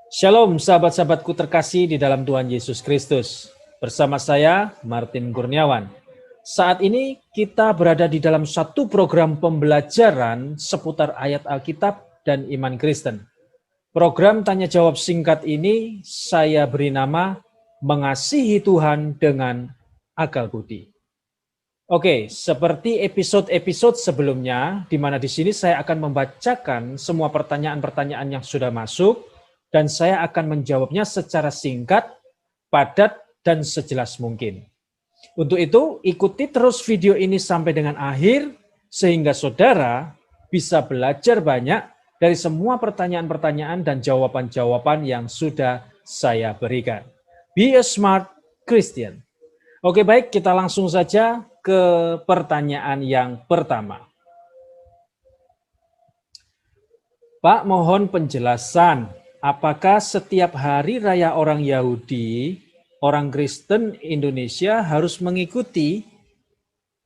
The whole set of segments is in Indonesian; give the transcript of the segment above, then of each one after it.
Shalom sahabat-sahabatku terkasih di dalam Tuhan Yesus Kristus. Bersama saya Martin Kurniawan. Saat ini kita berada di dalam satu program pembelajaran seputar ayat Alkitab dan iman Kristen. Program tanya jawab singkat ini saya beri nama Mengasihi Tuhan dengan Akal Budi. Oke, seperti episode-episode sebelumnya, di mana di sini saya akan membacakan semua pertanyaan-pertanyaan yang sudah masuk, dan saya akan menjawabnya secara singkat, padat, dan sejelas mungkin. Untuk itu, ikuti terus video ini sampai dengan akhir, sehingga saudara bisa belajar banyak dari semua pertanyaan-pertanyaan dan jawaban-jawaban yang sudah saya berikan. Be a smart Christian. Oke, baik, kita langsung saja ke pertanyaan yang pertama. Pak, mohon penjelasan. Apakah setiap hari raya orang Yahudi, orang Kristen Indonesia harus mengikuti?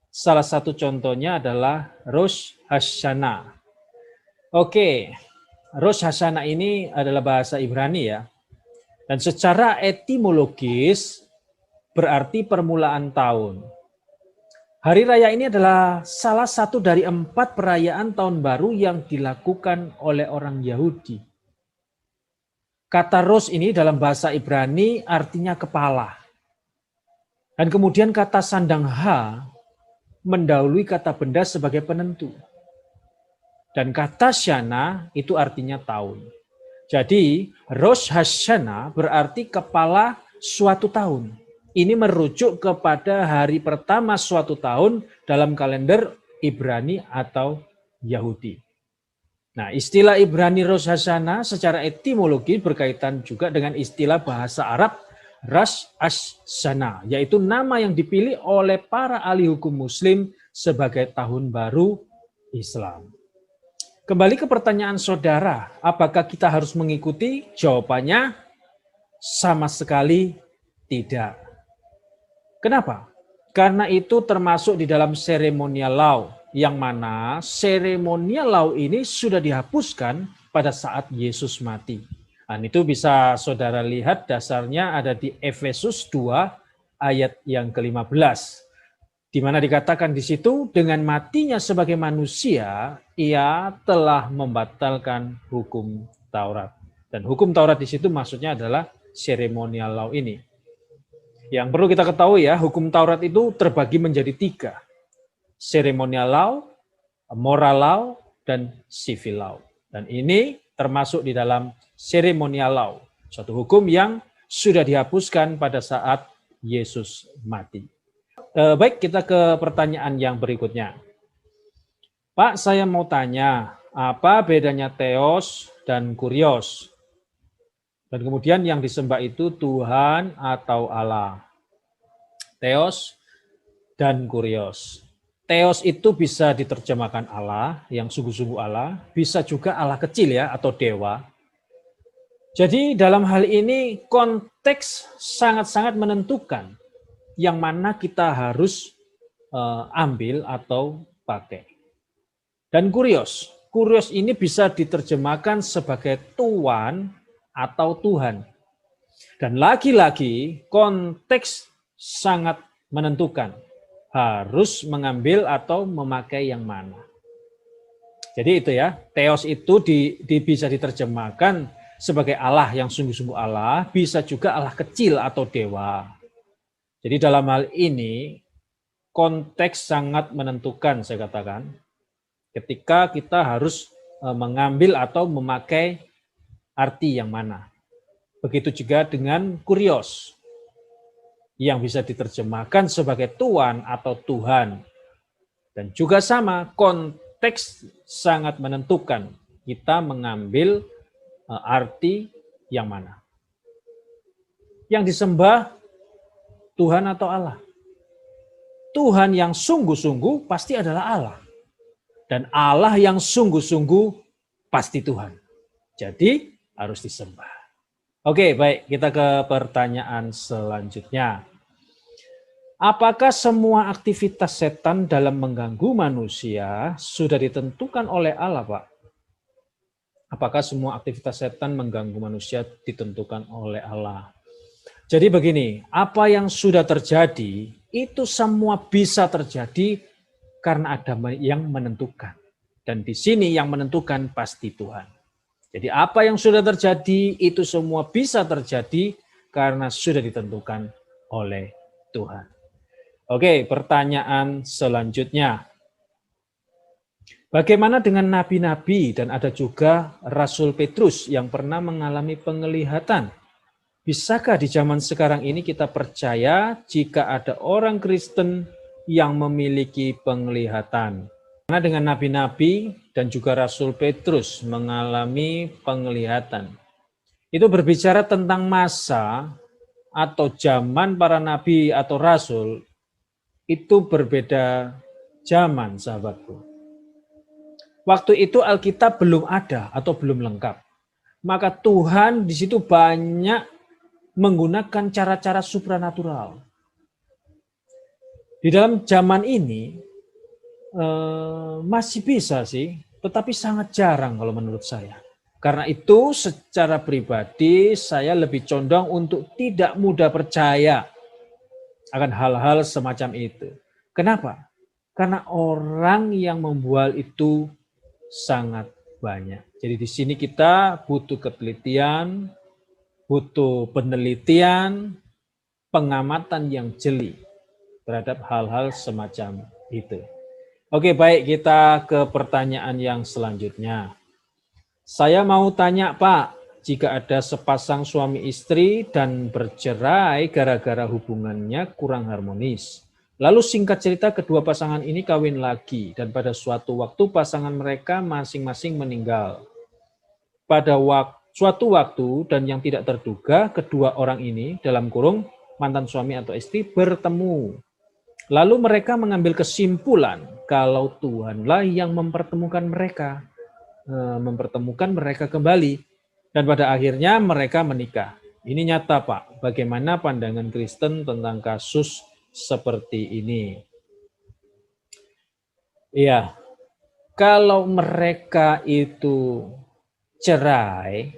Salah satu contohnya adalah Rosh Hashanah. Oke, Rosh Hashanah ini adalah bahasa Ibrani ya. Dan secara etimologis berarti permulaan tahun. Hari raya ini adalah salah satu dari 4 perayaan tahun baru yang dilakukan oleh orang Yahudi. Kata Rosh ini dalam bahasa Ibrani artinya kepala. Dan kemudian kata sandang H mendahului kata benda sebagai penentu. Dan kata Shana itu artinya tahun. Jadi Rosh Hashanah berarti kepala suatu tahun. Ini merujuk kepada hari pertama suatu tahun dalam kalender Ibrani atau Yahudi. Nah, istilah Ibrani Rosh Hashanah secara etimologi berkaitan juga dengan istilah bahasa Arab Rosh Hashanah, yaitu nama yang dipilih oleh para ahli hukum Muslim sebagai tahun baru Islam. Kembali ke pertanyaan saudara, apakah kita harus mengikuti? Jawabannya sama sekali tidak. Kenapa? Karena itu termasuk di dalam ceremonial law, yang mana seremonial law ini sudah dihapuskan pada saat Yesus mati. Dan itu bisa saudara lihat dasarnya ada di Efesus 2 ayat yang ke-15. Di mana dikatakan di situ dengan matinya sebagai manusia, ia telah membatalkan hukum Taurat. Dan hukum Taurat di situ maksudnya adalah seremonial law ini. Yang perlu kita ketahui ya, hukum Taurat itu terbagi menjadi 3. Ceremonial law, moral law, dan civil law. Dan ini termasuk di dalam ceremonial law, suatu hukum yang sudah dihapuskan pada saat Yesus mati. Baik, kita ke pertanyaan yang berikutnya. Pak, saya mau tanya, apa bedanya Theos dan Kurios? Dan kemudian yang disembah itu Tuhan atau Allah. Theos dan Kurios. Theos itu bisa diterjemahkan Allah, yang sungguh-sungguh Allah, bisa juga Allah kecil ya, atau dewa. Jadi dalam hal ini konteks sangat-sangat menentukan yang mana kita harus ambil atau pakai. Dan Kurios ini bisa diterjemahkan sebagai Tuan atau Tuhan. Dan lagi-lagi konteks sangat menentukan. Harus mengambil atau memakai yang mana. Jadi itu ya, Theos itu bisa diterjemahkan sebagai Allah yang sungguh-sungguh Allah, bisa juga Allah kecil atau dewa. Jadi dalam hal ini, konteks sangat menentukan saya katakan, ketika kita harus mengambil atau memakai arti yang mana. Begitu juga dengan Kurios, yang bisa diterjemahkan sebagai Tuan atau Tuhan. Dan juga sama, konteks sangat menentukan kita mengambil arti yang mana. Yang disembah Tuhan atau Allah. Tuhan yang sungguh-sungguh pasti adalah Allah. Dan Allah yang sungguh-sungguh pasti Tuhan. Jadi harus disembah. Oke, baik, kita ke pertanyaan selanjutnya. Apakah semua aktivitas setan dalam mengganggu manusia sudah ditentukan oleh Allah, Pak? Apakah semua aktivitas setan mengganggu manusia ditentukan oleh Allah? Jadi begini, apa yang sudah terjadi itu semua bisa terjadi karena ada yang menentukan. Dan di sini yang menentukan pasti Tuhan. Jadi apa yang sudah terjadi itu semua bisa terjadi karena sudah ditentukan oleh Tuhan. Oke, pertanyaan selanjutnya. Bagaimana dengan nabi-nabi dan ada juga Rasul Petrus yang pernah mengalami penglihatan? Bisakah di zaman sekarang ini kita percaya jika ada orang Kristen yang memiliki penglihatan? Karena dengan nabi-nabi dan juga Rasul Petrus mengalami penglihatan. Itu berbicara tentang masa atau zaman para nabi atau rasul, itu berbeda zaman, sahabatku. Waktu itu Alkitab belum ada atau belum lengkap. Maka Tuhan di situ banyak menggunakan cara-cara supranatural. Di dalam zaman ini masih bisa sih, tetapi sangat jarang kalau menurut saya. Karena itu secara pribadi saya lebih condong untuk tidak mudah percaya akan hal-hal semacam itu. Kenapa? Karena orang yang membual itu sangat banyak. Jadi di sini kita butuh ketelitian, butuh penelitian, pengamatan yang jeli terhadap hal-hal semacam itu. Oke, baik, kita ke pertanyaan yang selanjutnya. Saya mau tanya, Pak, jika ada sepasang suami istri dan bercerai gara-gara hubungannya kurang harmonis. Lalu singkat cerita kedua pasangan ini kawin lagi dan pada suatu waktu pasangan mereka masing-masing meninggal. Pada suatu waktu dan yang tidak terduga kedua orang ini dalam kurung mantan suami atau istri bertemu. Lalu mereka mengambil kesimpulan kalau Tuhanlah yang mempertemukan mereka kembali dan pada akhirnya mereka menikah. Ini nyata, Pak. Bagaimana pandangan Kristen tentang kasus seperti ini? Iya, kalau mereka itu cerai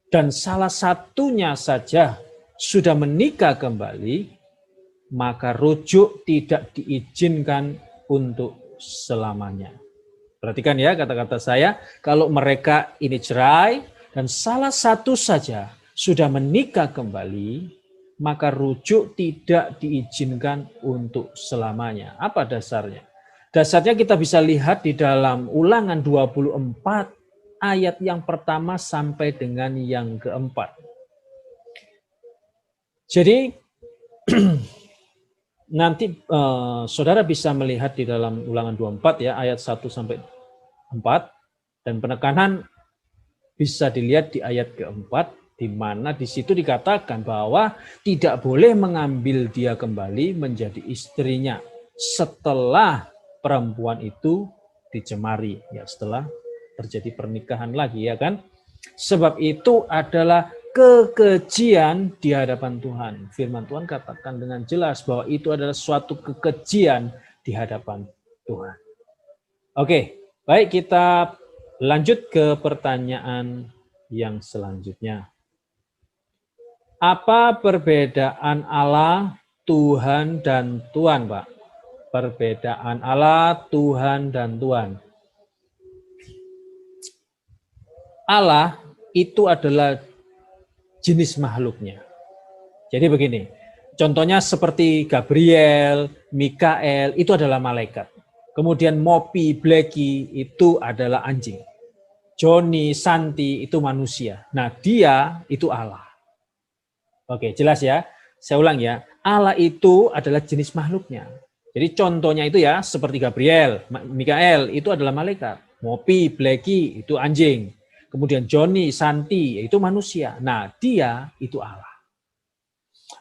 dan salah satunya saja sudah menikah kembali, maka rujuk tidak diizinkan untuk selamanya. Perhatikan ya kata-kata saya, kalau mereka ini cerai dan salah satu saja sudah menikah kembali, maka rujuk tidak diizinkan untuk selamanya. Apa dasarnya? Dasarnya kita bisa lihat di dalam Ulangan 24 ayat yang pertama sampai dengan yang keempat. Jadi nanti saudara bisa melihat di dalam Ulangan 24 ya ayat 1 sampai 4 dan penekanan bisa dilihat di ayat keempat di mana di situ dikatakan bahwa tidak boleh mengambil dia kembali menjadi istrinya setelah perempuan itu dicemari, ya setelah terjadi pernikahan lagi, ya kan? Sebab itu adalah kekejian di hadapan Tuhan. Firman Tuhan katakan dengan jelas bahwa itu adalah suatu kekejian di hadapan Tuhan. Oke, baik kita lanjut ke pertanyaan yang selanjutnya. Apa perbedaan Allah, Tuhan, dan Tuhan, Pak? Perbedaan Allah, Tuhan, dan Tuhan. Allah itu adalah jenis makhluknya. Jadi begini, contohnya seperti Gabriel, Mikael, itu adalah malaikat. Kemudian Mopi, Bleki, itu adalah anjing. Joni, Santi, itu manusia. Nah, dia itu Allah. Oke, jelas ya. Saya ulang ya. Allah itu adalah jenis makhluknya. Jadi contohnya itu ya, seperti Gabriel, Mikael, itu adalah malaikat. Mopi, Bleki, itu anjing. Kemudian Joni, Santi, itu manusia. Nah, dia itu Allah.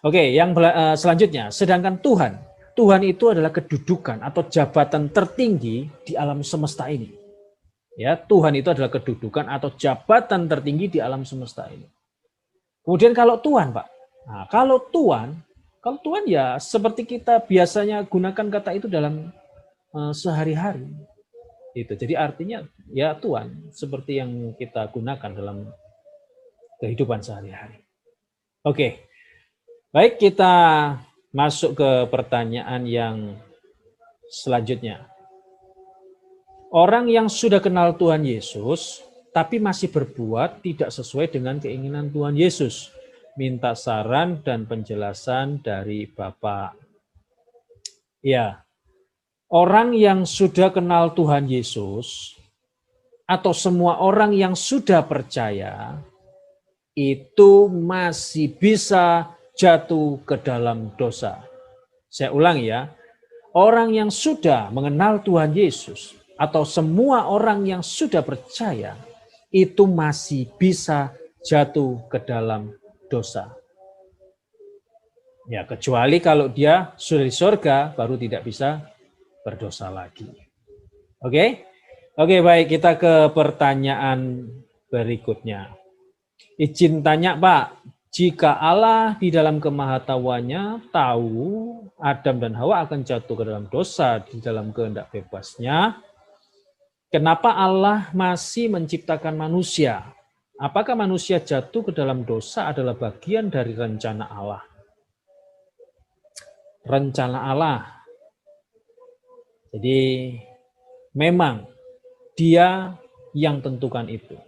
Oke, yang selanjutnya, sedangkan Tuhan itu adalah kedudukan atau jabatan tertinggi di alam semesta ini. Ya, Tuhan itu adalah kedudukan atau jabatan tertinggi di alam semesta ini. Kemudian kalau Tuhan, Pak. Nah, kalau Tuhan ya seperti kita biasanya gunakan kata itu dalam sehari-hari. Itu. Jadi artinya ya Tuhan, seperti yang kita gunakan dalam kehidupan sehari-hari. Oke, baik, kita masuk ke pertanyaan yang selanjutnya. Orang yang sudah kenal Tuhan Yesus, tapi masih berbuat tidak sesuai dengan keinginan Tuhan Yesus, minta saran dan penjelasan dari Bapak. Ya, orang yang sudah kenal Tuhan Yesus, atau semua orang yang sudah percaya, itu masih bisa jatuh ke dalam dosa. Saya ulang ya, orang yang sudah mengenal Tuhan Yesus, atau semua orang yang sudah percaya, itu masih bisa jatuh ke dalam dosa. Ya, kecuali kalau dia sudah di surga, baru tidak bisa berdosa lagi. Oke? Oke, baik, kita ke pertanyaan berikutnya. Izin tanya, Pak, jika Allah di dalam kemahatauannya tahu Adam dan Hawa akan jatuh ke dalam dosa di dalam kehendak bebasnya, kenapa Allah masih menciptakan manusia? Apakah manusia jatuh ke dalam dosa adalah bagian dari rencana Allah? Rencana Allah. Jadi memang Dia yang tentukan itu.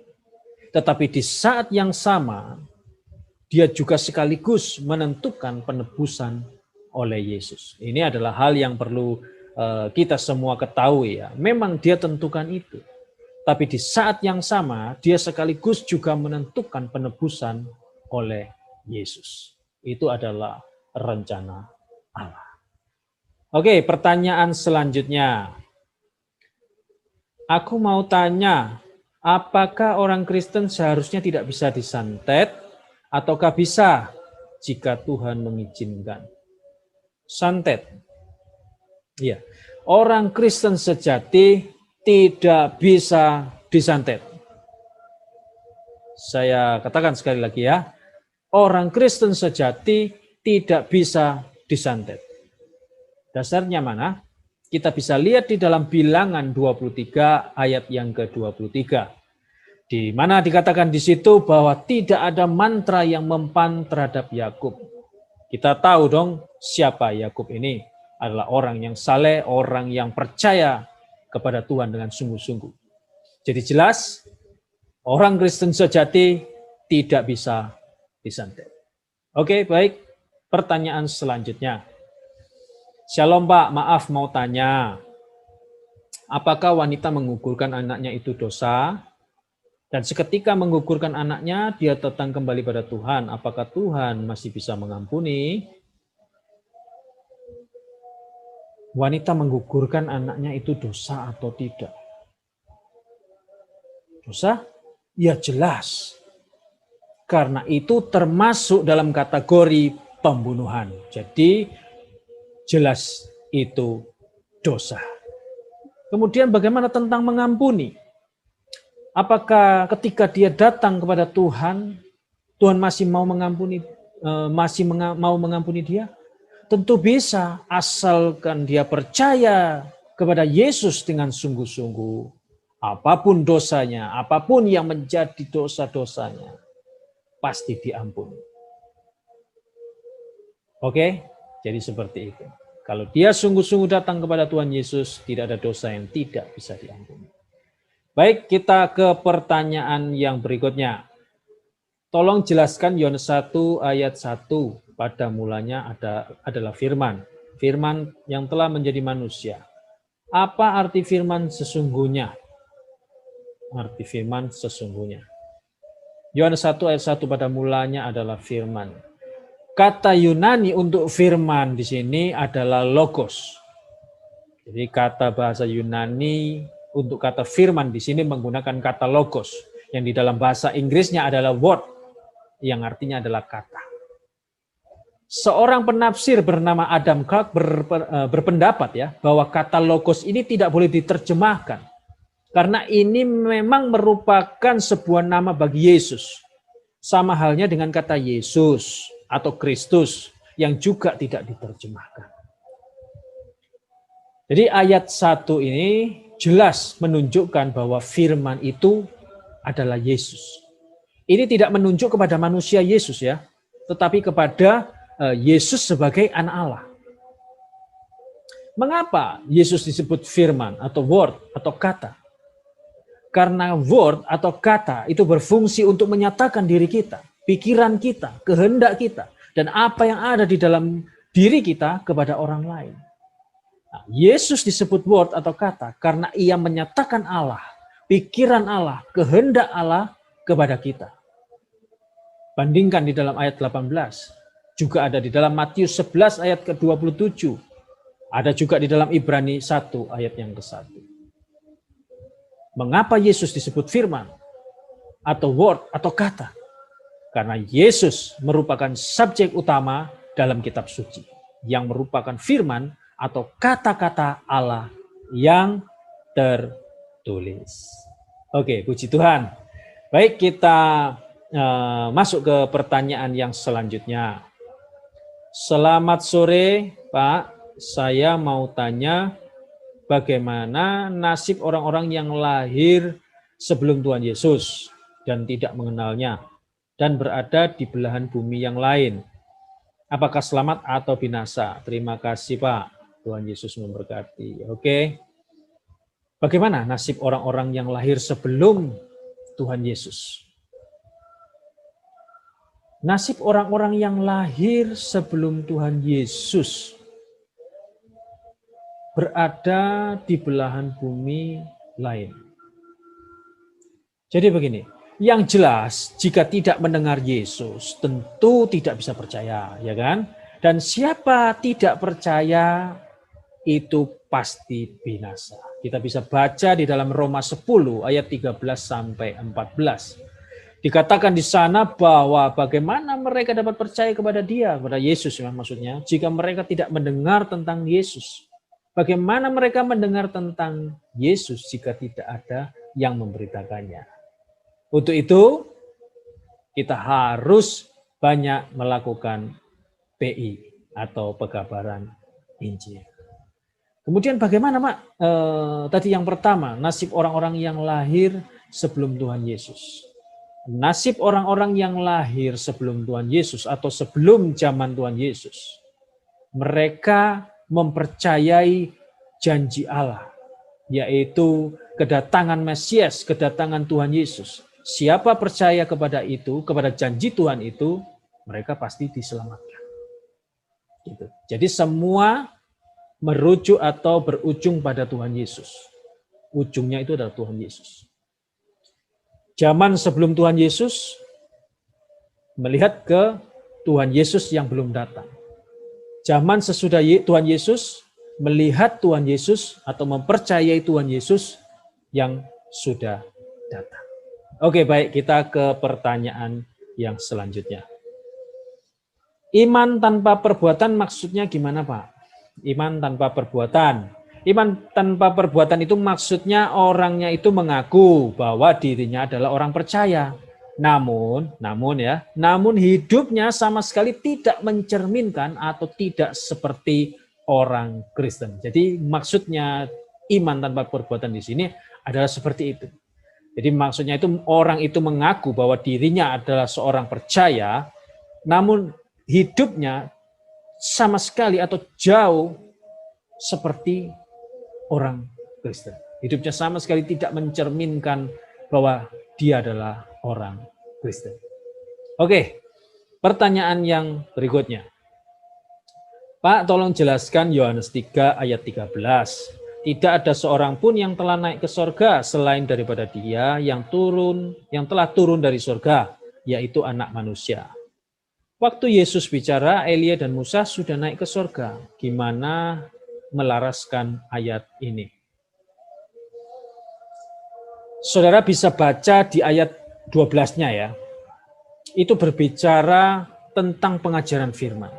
Tetapi di saat yang sama, Dia juga sekaligus menentukan penebusan oleh Yesus. Ini adalah hal yang perlu kita semua ketahui ya. Memang Dia tentukan itu. Tapi di saat yang sama, Dia sekaligus juga menentukan penebusan oleh Yesus. Itu adalah rencana Allah. Oke, pertanyaan selanjutnya. Aku mau tanya, apakah orang Kristen seharusnya tidak bisa disantet, ataukah bisa jika Tuhan mengizinkan? Santet. Iya. Orang Kristen sejati tidak bisa disantet. Saya katakan sekali lagi ya. Orang Kristen sejati tidak bisa disantet. Dasarnya mana? Kita bisa lihat di dalam Bilangan 23 ayat yang ke-23. Di mana dikatakan di situ bahwa tidak ada mantra yang mempan terhadap Yakub. Kita tahu dong siapa Yakub ini. Adalah orang yang saleh, orang yang percaya kepada Tuhan dengan sungguh-sungguh. Jadi jelas, orang Kristen sejati tidak bisa disantet. Oke, baik. Pertanyaan selanjutnya. Shalom Pak, maaf mau tanya. Apakah wanita menggugurkan anaknya itu dosa? Dan seketika menggugurkan anaknya, dia datang kembali pada Tuhan. Apakah Tuhan masih bisa mengampuni? Wanita menggugurkan anaknya itu dosa atau tidak? Dosa? Ya jelas. Karena itu termasuk dalam kategori pembunuhan. Jadi jelas itu dosa. Kemudian bagaimana tentang mengampuni? Apakah ketika dia datang kepada Tuhan, Tuhan masih mau mengampuni, mau mengampuni dia? Tentu bisa, asalkan dia percaya kepada Yesus dengan sungguh-sungguh. Apapun dosanya, apapun yang menjadi dosa-dosanya, pasti diampuni. Oke? Jadi seperti itu. Kalau dia sungguh-sungguh datang kepada Tuhan Yesus, tidak ada dosa yang tidak bisa diampuni. Baik, kita ke pertanyaan yang berikutnya. Tolong jelaskan Yohanes 1 ayat 1. Pada mulanya adalah firman. Firman yang telah menjadi manusia. Apa arti firman sesungguhnya? Arti firman sesungguhnya. Yohanes 1 ayat 1, pada mulanya adalah firman. Kata Yunani untuk firman di sini adalah logos. Jadi kata bahasa Yunani untuk kata firman di sini menggunakan kata logos, yang di dalam bahasa Inggrisnya adalah word, yang artinya adalah kata. Seorang penafsir bernama Adam Clark berpendapat ya bahwa kata logos ini tidak boleh diterjemahkan karena ini memang merupakan sebuah nama bagi Yesus. Sama halnya dengan kata Yesus atau Kristus yang juga tidak diterjemahkan. Jadi ayat 1 ini jelas menunjukkan bahwa firman itu adalah Yesus. Ini tidak menunjuk kepada manusia Yesus ya, tetapi kepada Yesus sebagai anak Allah. Mengapa Yesus disebut firman atau word atau kata? Karena word atau kata itu berfungsi untuk menyatakan diri kita, pikiran kita, kehendak kita, dan apa yang ada di dalam diri kita kepada orang lain. Nah, Yesus disebut word atau kata karena ia menyatakan Allah, pikiran Allah, kehendak Allah kepada kita. Bandingkan di dalam ayat 18, juga ada di dalam Matius 11 ayat ke-27, ada juga di dalam Ibrani 1 ayat yang ke-1. Mengapa Yesus disebut firman atau word atau kata? Karena Yesus merupakan subjek utama dalam kitab suci yang merupakan firman atau kata-kata Allah yang tertulis. Oke, puji Tuhan. Baik, kita masuk ke pertanyaan yang selanjutnya. Selamat sore, Pak. Saya mau tanya, bagaimana nasib orang-orang yang lahir sebelum Tuhan Yesus dan tidak mengenalnya dan berada di belahan bumi yang lain? Apakah selamat atau binasa? Terima kasih, Pak. Tuhan Yesus memberkati. Oke. Bagaimana nasib orang-orang yang lahir sebelum Tuhan Yesus? Nasib orang-orang yang lahir sebelum Tuhan Yesus berada di belahan bumi lain. Jadi begini, yang jelas jika tidak mendengar Yesus tentu tidak bisa percaya, ya kan? Dan siapa tidak percaya itu pasti binasa. Kita bisa baca di dalam Roma 10 ayat 13 sampai 14. Dikatakan di sana bahwa bagaimana mereka dapat percaya kepada Dia, kepada Yesus maksudnya, jika mereka tidak mendengar tentang Yesus. Bagaimana mereka mendengar tentang Yesus jika tidak ada yang memberitakannya? Untuk itu, kita harus banyak melakukan PI atau pekabaran Injil. Kemudian bagaimana, Mak? Tadi yang pertama, nasib orang-orang yang lahir sebelum Tuhan Yesus. Nasib orang-orang yang lahir sebelum Tuhan Yesus atau sebelum zaman Tuhan Yesus. Mereka mempercayai janji Allah, yaitu kedatangan Mesias, kedatangan Tuhan Yesus. Siapa percaya kepada itu, kepada janji Tuhan itu, mereka pasti diselamatkan. Gitu. Jadi semua merujuk atau berujung pada Tuhan Yesus. Ujungnya itu adalah Tuhan Yesus. Zaman sebelum Tuhan Yesus, melihat ke Tuhan Yesus yang belum datang. Zaman sesudah Tuhan Yesus, melihat Tuhan Yesus atau mempercayai Tuhan Yesus yang sudah datang. Oke, baik, kita ke pertanyaan yang selanjutnya. Iman tanpa perbuatan maksudnya gimana, Pak? Iman tanpa perbuatan. Iman tanpa perbuatan itu maksudnya orangnya itu mengaku bahwa dirinya adalah orang percaya. Namun hidupnya sama sekali tidak mencerminkan atau tidak seperti orang Kristen. Jadi maksudnya iman tanpa perbuatan di sini adalah seperti itu. Jadi maksudnya itu orang itu mengaku bahwa dirinya adalah seorang percaya, namun hidupnya sama sekali atau jauh seperti orang Kristen. Hidupnya sama sekali tidak mencerminkan bahwa dia adalah orang Kristen. Oke, pertanyaan yang berikutnya. Pak, tolong jelaskan Yohanes 3 ayat 13. Tidak ada seorang pun yang telah naik ke sorga selain daripada Dia yang telah turun dari sorga, yaitu Anak Manusia. Waktu Yesus bicara, Elia dan Musa sudah naik ke sorga. Gimana melaraskan ayat ini? Saudara bisa baca di ayat 12-nya ya. Itu berbicara tentang pengajaran firman.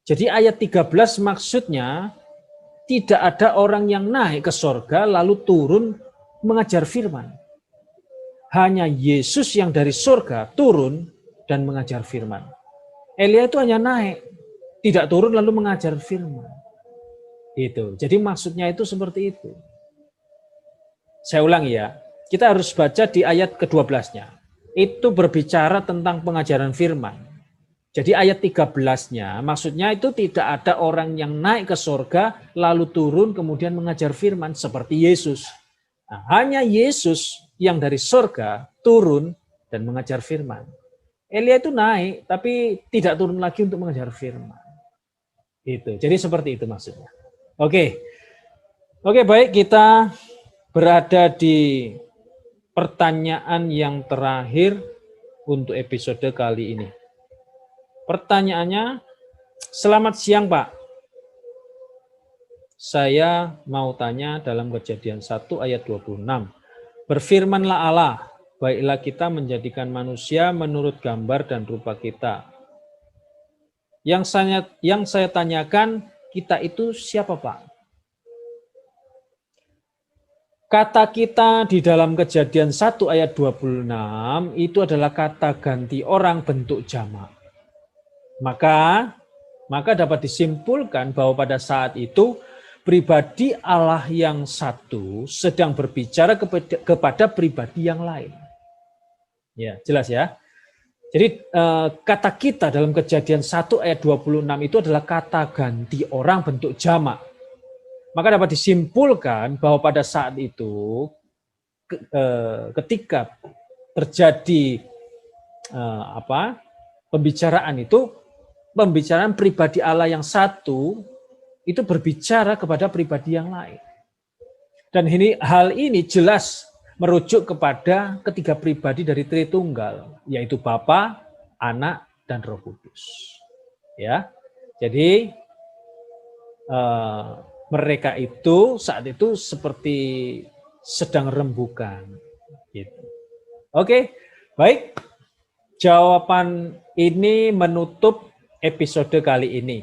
Jadi ayat 13 maksudnya tidak ada orang yang naik ke sorga lalu turun mengajar firman. Hanya Yesus yang dari sorga turun dan mengajar firman. Elia itu hanya naik, tidak turun lalu mengajar firman. Itu. Jadi maksudnya itu seperti itu. Saya ulangi ya, kita harus baca di ayat ke-12-nya. Itu berbicara tentang pengajaran firman. Jadi ayat 13-nya, maksudnya itu tidak ada orang yang naik ke surga, lalu turun kemudian mengajar firman seperti Yesus. Nah, hanya Yesus yang dari surga turun dan mengajar firman. Elia itu naik, tapi tidak turun lagi untuk mengajar firman. Itu. Jadi seperti itu maksudnya. Oke, baik, kita berada di pertanyaan yang terakhir untuk episode kali ini. Pertanyaannya, selamat siang Pak. Saya mau tanya dalam Kejadian 1 ayat 26. Berfirmanlah Allah, baiklah kita menjadikan manusia menurut gambar dan rupa kita. Yang saya tanyakan, kita itu siapa Pak? Kata kita di dalam Kejadian 1 ayat 26 itu adalah kata ganti orang bentuk jamak. Maka dapat disimpulkan bahwa pada saat itu pribadi Allah yang satu sedang berbicara kepada pribadi yang lain. Ya, jelas ya. Jadi kata kita dalam Kejadian 1 ayat 26 itu adalah kata ganti orang bentuk jamak. Maka dapat disimpulkan bahwa pada saat itu ketika terjadi pembicaraan pribadi Allah yang satu itu berbicara kepada pribadi yang lain. Dan hal ini jelas merujuk kepada ketiga pribadi dari Tritunggal, yaitu Bapa, Anak, dan Roh Kudus. Ya, jadi mereka itu saat itu seperti sedang rembukan. Gitu. Oke, baik. Jawaban ini menutup episode kali ini.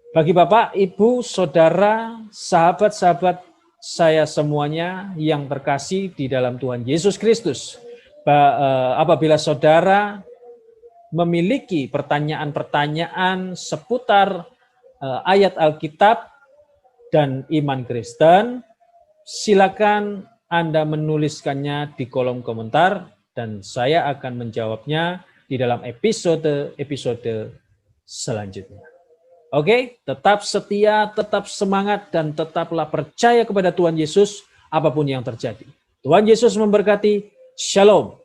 Bagi Bapak, Ibu, Saudara, sahabat-sahabat saya semuanya yang terkasih di dalam Tuhan Yesus Kristus, apabila saudara memiliki pertanyaan-pertanyaan seputar ayat Alkitab dan iman Kristen, silakan Anda menuliskannya di kolom komentar dan saya akan menjawabnya di dalam episode selanjutnya. Oke, tetap setia, tetap semangat, dan tetaplah percaya kepada Tuhan Yesus apapun yang terjadi. Tuhan Yesus memberkati. Shalom.